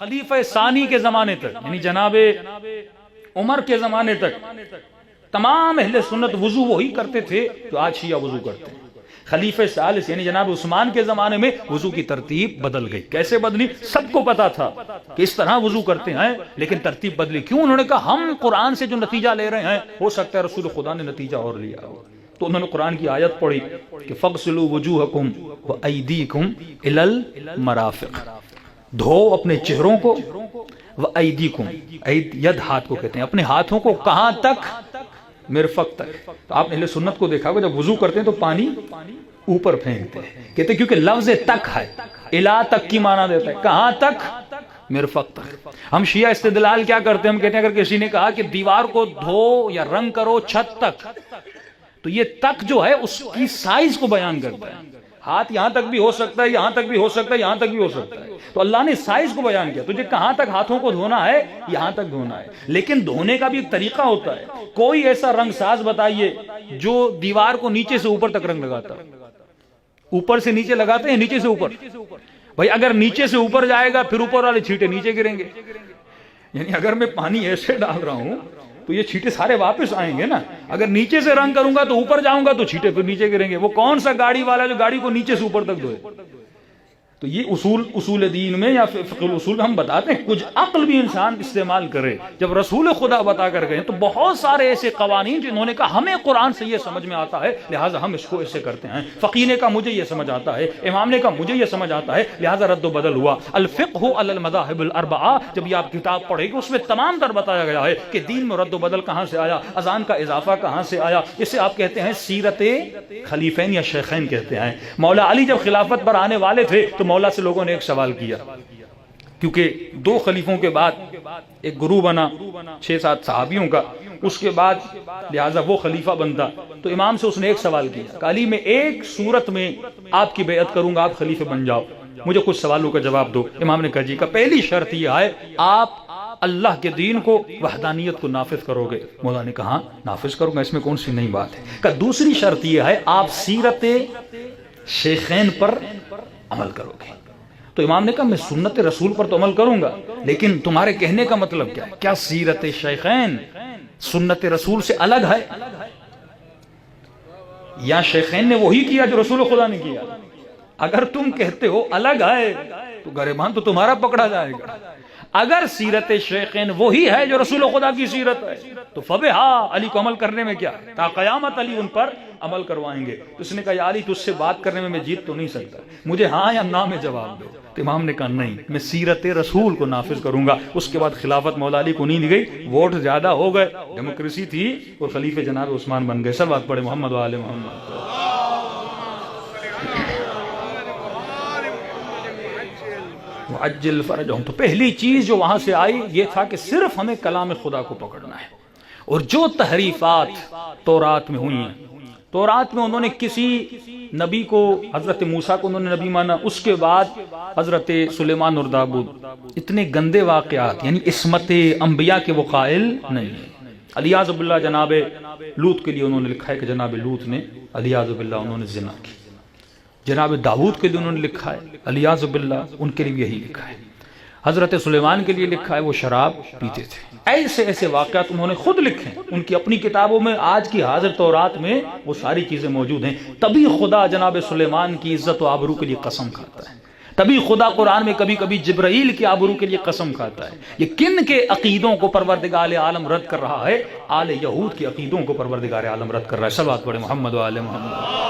خلیفہ ثانی کے زمانے تک، یعنی جناب عمر کے زمانے تک تمام اہل سنت وضو وہی کرتے تھے جو آج شیعہ وضو کرتے ہیں۔ خلیفہ ثالث یعنی جناب عثمان کے زمانے میں وضو کی ترتیب بدل گئی۔ کیسے بدلی؟ سب کو پتا تھا کہ اس طرح وضو کرتے ہیں، لیکن ترتیب بدلی کیوں؟ انہوں نے کہا ہم قرآن سے جو نتیجہ لے رہے ہیں ہو سکتا ہے رسول خدا نے نتیجہ اور لیا ہو، تو انہوں نے قرآن کی آیت پڑھی کہ فَاغْسِلُوا وُجُوهَكُمْ وَأَيْدِيكُمْ إِلَى الْمَرَافِقِ، دھو اپنے چہروں کو، وَأَيْدِيكُمْ، ید ہاتھ کو کہتے ہیں، اپنے ہاتھوں کو کہاں تک؟ مرفق تک۔ تو آپ نے اہل سنت کو دیکھا ہوگا جب وضو کرتے ہیں تو پانی اوپر پھینکتے ہیں، کہتے ہیں کیونکہ لفظ تک ہے، الا تک کی معنی دیتا ہے، کہاں تک؟ مرفق تک۔ ہم شیعہ استدلال کیا کرتے ہیں؟ ہم کہتے ہیں اگر کسی نے کہا کہ دیوار کو دھو یا رنگ کرو چھت تک، تو یہ تک جو ہے اس کی سائز کو بیان کرتا ہے۔ ہاتھ یہاں تک بھی ہو سکتا ہے، یہاں تک بھی ہو سکتا ہے، یہاں تک بھی ہو سکتا ہے، تو اللہ نے سائز کو بیان کیا، تجھے کہاں تک ہاتھوں کو دھونا ہے؟ یہاں تک دھونا ہے۔ لیکن دھونے کا بھی ایک طریقہ ہوتا ہے۔ کوئی ایسا رنگ ساز بتائیے جو دیوار کو نیچے سے اوپر تک رنگ لگاتا ہے؟ اوپر سے نیچے لگاتے ہیں، نیچے سے اوپر؟ بھائی اگر نیچے سے اوپر جائے گا پھر اوپر والے چھینٹے نیچے گریں گے، یعنی اگر میں پانی ایسے ڈال رہا ہوں تو یہ چھینٹے سارے واپس آئیں گے نا۔ اگر نیچے سے رنگ کروں گا تو اوپر جاؤں گا تو چھینٹے پھر نیچے گریں گے۔ وہ کون سا گاڑی والا جو گاڑی کو نیچے سے اوپر تک دھوئے؟ تو یہ اصول دین میں یا فقہ الاصول میں ہم بتاتے ہیں، کچھ عقل بھی انسان استعمال کرے۔ جب رسول خدا بتا کر گئے تو بہت سارے ایسے قوانین جنہوں نے کہا ہمیں قرآن سے یہ سمجھ میں آتا ہے لہٰذا ہم اس کو ایسے کرتے ہیں، فقیہ نے کہا مجھے یہ سمجھ آتا ہے، امام نے کہا مجھے یہ سمجھ آتا ہے، لہٰذا رد و بدل ہوا۔ الفقہ علی المذاہب الاربعہ، جب یہ آپ کتاب پڑھیں گے اس میں تمام تر بتایا گیا ہے کہ دین میں رد و بدل کہاں سے آیا، اذان کا اضافہ کہاں سے آیا۔ اسے آپ کہتے ہیں سیرت خلیفین یا شیخین کہتے ہیں۔ مولا علی جب خلافت پر آنے والے تھے تو مولا سے لوگوں نے ایک سوال کیا، کیونکہ دو خلیفوں کے بعد ایک گروہ بنا 6-7 صحابیوں کا، اس کے بعد لہٰذا وہ خلیفہ بنتا، تو امام سے اس نے ایک سوال کیا کہ علی میں ایک صورت میں آپ کی بیعت کروں گا، آپ خلیفہ بن جاؤ، مجھے کچھ سوالوں کا جواب دو۔ امام نے کہا جی، کا پہلی شرط یہ ہے آپ اللہ کے دین کو، وحدانیت کو نافذ کرو گے؟ مولا نے کہا نافذ کروں گا، اس میں کون سی نئی بات ہے۔ کہ دوسری شرط یہ ہے آپ سیرت شیخین پر عمل کرو گے۔ تو امام نے کہا میں سنت رسول پر تو عمل کروں گا، لیکن تمہارے کہنے کا مطلب کیا ہے؟ کیا سیرت شیخین سنت رسول سے الگ ہے، یا شیخین نے وہی کیا جو رسول خدا نے کیا؟ اگر تم کہتے ہو الگ ہے تو گریبان تو تمہارا پکڑا جائے گا۔ اگر سیرت شیخین وہی ہے جو رسول خدا کی سیرت ہے تو فبہا، علی کو عمل کرنے میں کیا، تا قیامت علی ان پر عمل کروائیں گے۔ تو اس نے کہا یا علی تجھ سے بات کرنے میں جیت تو نہیں سکتا، مجھے ہاں یا نا میں جواب دو۔ تو امام نے کہا نہیں، میں سیرت رسول کو نافذ کروں گا۔ اس کے بعد خلافت مولا علی کو نہیں دی گئی، ووٹ زیادہ ہو گئے، ڈیموکریسی تھی، اور خلیفہ جناب عثمان بن گئے۔ سب بات پڑھے محمد و آل محمد۔ وعجل فرجہم، تو پہلی چیز جو وہاں سے آئی یہ تھا کہ صرف ہمیں کلام خدا کو پکڑنا ہے، اور جو تحریفات تورات میں ہوئی ہیں، تورات میں انہوں نے کسی نبی کو، حضرت موسیٰ کو انہوں نے نبی مانا، اس کے بعد حضرت سلیمان اور داؤد، اتنے گندے واقعات، یعنی عصمت انبیاء کے وہ قائل نہیں ہیں۔ الیاذ باللہ جناب لوط کے لیے انہوں نے لکھا ہے کہ جناب لوط نے الیاذ باللہ انہوں نے زنا کی۔ جناب داؤد کے لیے انہوں نے لکھا ہے الیاذ باللہ، ان کے لیے یہی لکھا ہے۔ حضرت سلیمان کے لیے لکھا ہے وہ شراب پیتے تھے۔ ایسے ایسے واقعات انہوں نے خود لکھے ہیں ان کی اپنی کتابوں میں، آج کی حاضر تورات میں وہ ساری چیزیں موجود ہیں۔ تبھی خدا جناب سلیمان کی عزت و آبرو کے لیے قسم کھاتا ہے، تبھی خدا قرآن میں کبھی کبھی جبرائیل کی آبرو کے لیے قسم کھاتا ہے۔ یہ کن کے عقیدوں کو پروردگار عالم رد کر رہا ہے؟ آل یہود کے عقیدوں کو پروردگار عالم رد کر رہا ہے۔ صلوات پڑھیں محمد و آل محمد۔